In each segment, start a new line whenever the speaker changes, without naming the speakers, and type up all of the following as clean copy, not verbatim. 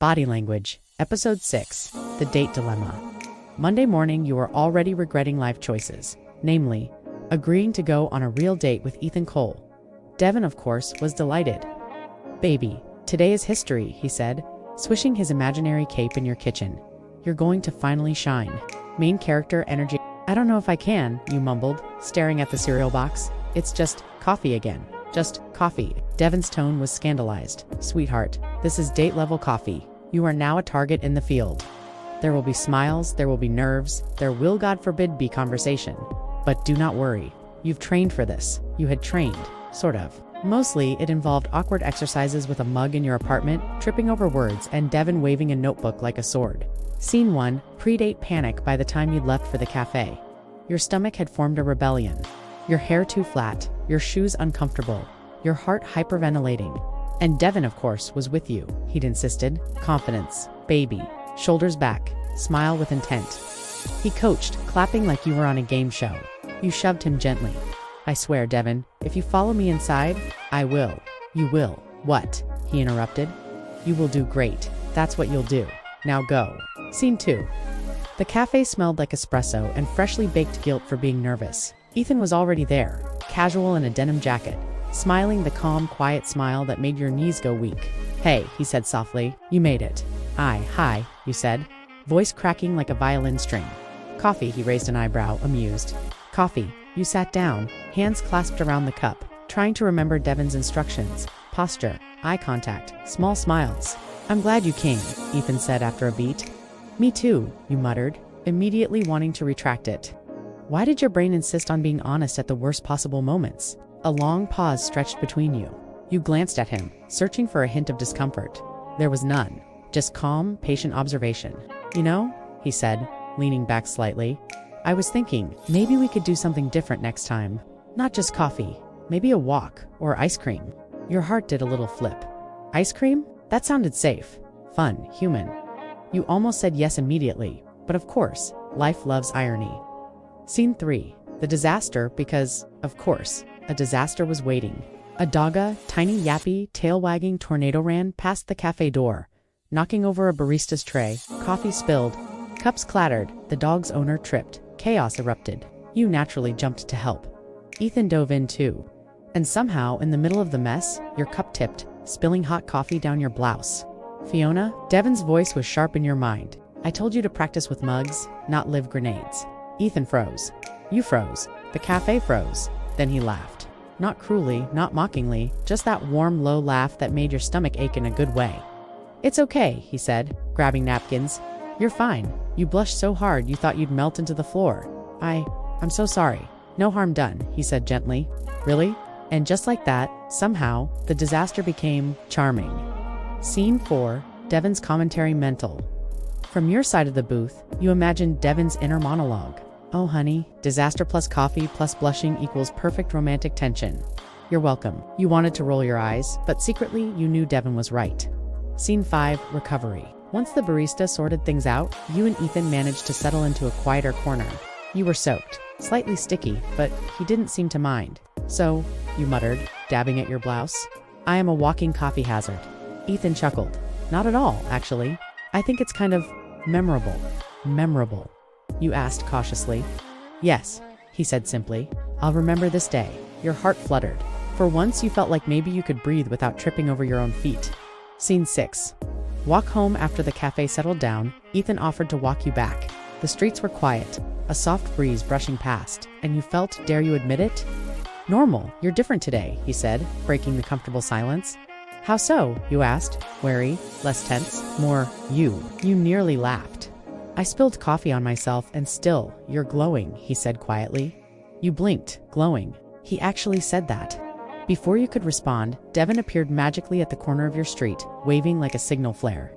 Body Language, Episode 6, The Date Dilemma. Monday morning, you are already regretting life choices, namely, agreeing to go on a real date with Ethan Cole. Devon, of course, was delighted. "Baby, today is history," he said, swishing his imaginary cape in your kitchen. "You're going to finally shine." Main character energy. "I don't know if I can," you mumbled, staring at the cereal box. "It's just coffee again. Just coffee." Devon's tone was scandalized. "Sweetheart, this is date-level coffee. You are now a target in the field. There will be smiles, there will be nerves, there will, God forbid, be conversation. But do not worry. You've trained for this. You had trained. Sort of. Mostly, it involved awkward exercises with a mug in your apartment, tripping over words, and Devon waving a notebook like a sword. Scene 1, pre-date panic by the time you'd left for the cafe. Your stomach had formed a rebellion. Your hair too flat, your shoes uncomfortable, your heart hyperventilating. And Devon, of course, was with you, he'd insisted. Confidence, baby, shoulders back, smile with intent. He coached, clapping like you were on a game show. You shoved him gently. "I swear, Devon, if you follow me inside, I will." "You will. What?" he interrupted. "You will do great. That's what you'll do. Now go." Scene 2. The cafe smelled like espresso and freshly baked guilt for being nervous. Ethan was already there, casual in a denim jacket, smiling the calm, quiet smile that made your knees go weak. "Hey," he said softly, "you made it." Hi, you said, voice cracking like a violin string. "Coffee," he raised an eyebrow, amused. "Coffee." You sat down, hands clasped around the cup, trying to remember Devon's instructions. Posture, eye contact, small smiles. "I'm glad you came," Ethan said after a beat. "Me too," you muttered, immediately wanting to retract it. Why did your brain insist on being honest at the worst possible moments? A long pause stretched between you. You glanced at him, searching for a hint of discomfort. There was none. Just calm, patient observation. "You know," he said, leaning back slightly, "I was thinking, maybe we could do something different next time. Not just coffee. Maybe a walk, or ice cream." Your heart did a little flip. Ice cream? That sounded safe. Fun, human. You almost said yes immediately, but of course, life loves irony. Scene 3. The disaster, because, of course, a disaster was waiting. A dogga, tiny yappy, tail-wagging tornado ran past the cafe door, knocking over a barista's tray. Coffee spilled. Cups clattered. The dog's owner tripped. Chaos erupted. You naturally jumped to help. Ethan dove in too. And somehow, in the middle of the mess, your cup tipped, spilling hot coffee down your blouse. "Fiona," Devon's voice was sharp in your mind. "I told you to practice with mugs, not live grenades." Ethan froze. You froze. The cafe froze. Then he laughed. Not cruelly, not mockingly, just that warm, low laugh that made your stomach ache in a good way. "It's okay," he said, grabbing napkins. "You're fine. You blushed so hard you thought you'd melt into the floor." I'm so sorry. No harm done," he said gently. "Really?" And just like that, somehow, the disaster became charming. Scene 4, Devon's commentary mental. From your side of the booth, you imagined Devon's inner monologue. "Oh honey, disaster plus coffee plus blushing equals perfect romantic tension." You're welcome. You wanted to roll your eyes, but secretly you knew Devon was right. Scene 5, recovery. Once the barista sorted things out, you and Ethan managed to settle into a quieter corner. You were soaked, slightly sticky, but he didn't seem to mind. "So," you muttered, dabbing at your blouse, "I am a walking coffee hazard." Ethan chuckled. "Not at all, actually. I think it's kind of memorable." "Memorable?" you asked cautiously. "Yes," he said simply. "I'll remember this day." Your heart fluttered. For once you felt like maybe you could breathe without tripping over your own feet. Scene 6. Walk home. After the cafe settled down, Ethan offered to walk you back. The streets were quiet, a soft breeze brushing past, and you felt, dare you admit it? "Normal, you're different today," he said, breaking the comfortable silence. "How so?" you asked, wary, less tense, more you. You nearly laughed. "I spilled coffee on myself and still, you're glowing," he said quietly. You blinked, glowing. He actually said that. Before you could respond, Devon appeared magically at the corner of your street, waving like a signal flare.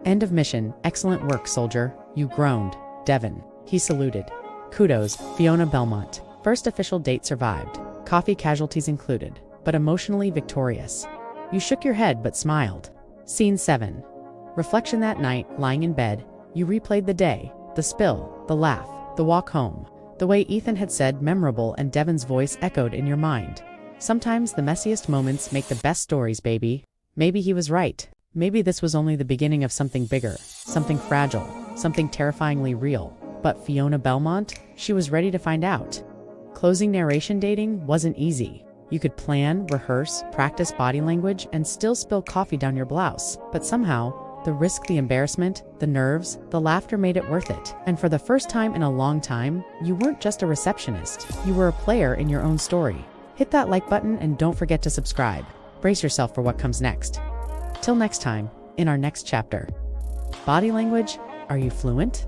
"End of mission, excellent work, soldier," you groaned. "Devon." He saluted. "Kudos, Fiona Belmont. First official date survived. Coffee casualties included, but emotionally victorious." You shook your head but smiled. Scene 7. Reflection. That night, lying in bed, you replayed the day, the spill, the laugh, the walk home. The way Ethan had said memorable and Devon's voice echoed in your mind. Sometimes the messiest moments make the best stories, baby. Maybe he was right. Maybe this was only the beginning of something bigger, something fragile, something terrifyingly real. But Fiona Belmont, she was ready to find out. Closing narration dating wasn't easy. You could plan, rehearse, practice body language, and still spill coffee down your blouse. But somehow, the risk, the embarrassment, the nerves, the laughter made it worth it. And for the first time in a long time, you weren't just a receptionist. You were a player in your own story. Hit that like button and don't forget to subscribe. Brace yourself for what comes next. Till next time, in our next chapter. Body language, are you fluent?